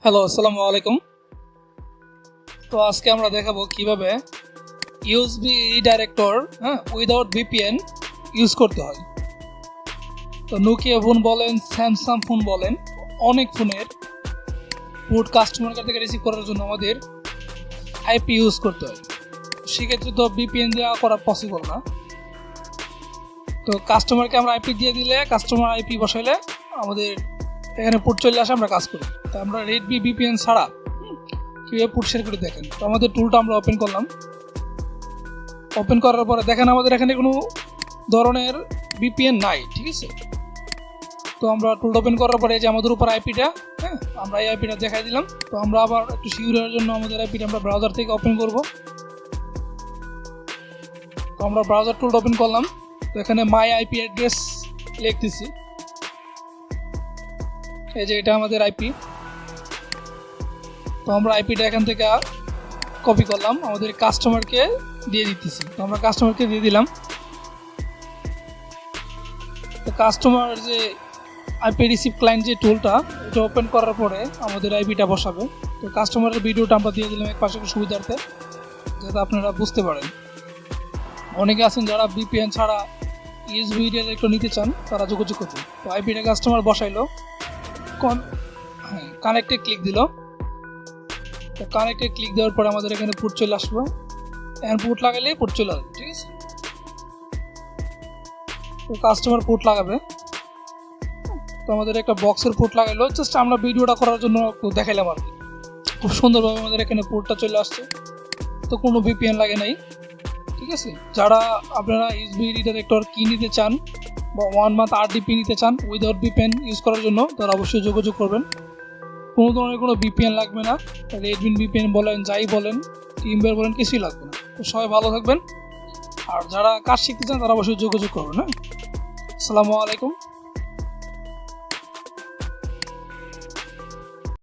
Hello, আসসালামু আলাইকুম। তো আজকে আমরা দেখাবো কিভাবে ইউএসবি রিডাইরেক্টর উইদাউট ভিপিএন ইউজ করতে হয়। তো নোকিয়া ফোন বলেন, স্যামসাং ফোন বলেন, অনেক ফোনের পোর্ট কাস্টমার থেকে রিসিভ করার জন্য আমাদের আইপি ইউজ করতে হয়। সেক্ষেত্রে তো ভিপিএন দেওয়া করা পসিবল না। তো কাস্টমারকে আমরা আইপি দিয়ে দিলে, কাস্টমার আইপি বসাইলে আমাদের এখানে পোর্ট চলে আসে, আমরা কাজ করি। তো আমরা রেডমি ভিপিএন ছাড়া কীভাবে পোর্ট শেয়ার করে দেখেন। তো আমাদের টুলটা আমরা ওপেন করলাম। ওপেন করার পরে দেখেন আমাদের এখানে কোনো ধরনের ভিপিএন নাই, ঠিক আছে। তো আমরা টুলটা ওপেন করার পরে যে আমাদের উপর আইপিটা, আমরা এই আইপিটা দেখাই দিলাম। তো আমরা আবার একটু সিকিউরের জন্য আমাদের আইপিটা আমরা ব্রাউজার থেকে ওপেন করব। তো আমরা ব্রাউজার টুলটা ওপেন করলাম। তো এখানে মাই আইপি অ্যাড্রেস লিখতেছি, এই যে এটা আমাদের আইপি। তো আমরা আইপিটা এখান থেকে কপি করলাম, আমাদের কাস্টমারকে দিয়ে দিতেছি। তো আমরা কাস্টমারকে দিয়ে দিলাম। তো কাস্টমার যে আইপি রিসিভ ক্লায়েন্ট যে টুলটা, এটা ওপেন করার পরে আমাদের আইপিটা বসাবে। তো কাস্টমারের ভিডিওটা আমরা দিয়ে দিলাম এক পাশে সুবিধার্থে, যাতে আপনারা বুঝতে পারেন। অনেকে আছেন যারা ভিপিএন ছাড়া ইউএসবি রিডাইরেক্টর নিতে চান, তারা যোগাযোগ করবেন। তো আইপিটা কাস্টমার বসাইলো, কানেক্টে ক্লিক দিল। তো কানেক্টে ক্লিক দেওয়ার পরে আমাদের এখানে পোর্ট চলে আসবে। এখন পোর্ট লাগালে পোর্ট চলে আসবে, ঠিক আছে। তো কাস্টমার পোর্ট লাগাবে। তো আমাদের একটা বক্সের পোর্ট লাগাইলো, জাস্ট আমরা ভিডিওটা করার জন্য দেখাইলাম আর কি। খুব সুন্দরভাবে আমাদের এখানে পোর্টটা চলে আসছে। তো কোনো ভিপিএন লাগে নাই, ঠিক আছে। যারা আপনারা ইউএসবি রিডাইরেক্টর কি নিতে চান বা 1 মান্থ RDP নিতে চান উইদাউট ভিপিএন ইউজ করার জন্য, তারা অবশ্যই যোগাযোগ করবেন। কোনো ধরনের কোনো ভিপিএন লাগবে না। রেডমিন ভিপিএন বলেন, যাই বলেন, টিমবের বলেন, কিছুই লাগবে না। তো সবাই ভালো থাকবেন। আর যারা কাজ শিখতে চান তারা অবশ্যই যোগাযোগ করবেন। আসসালামু আলাইকুম।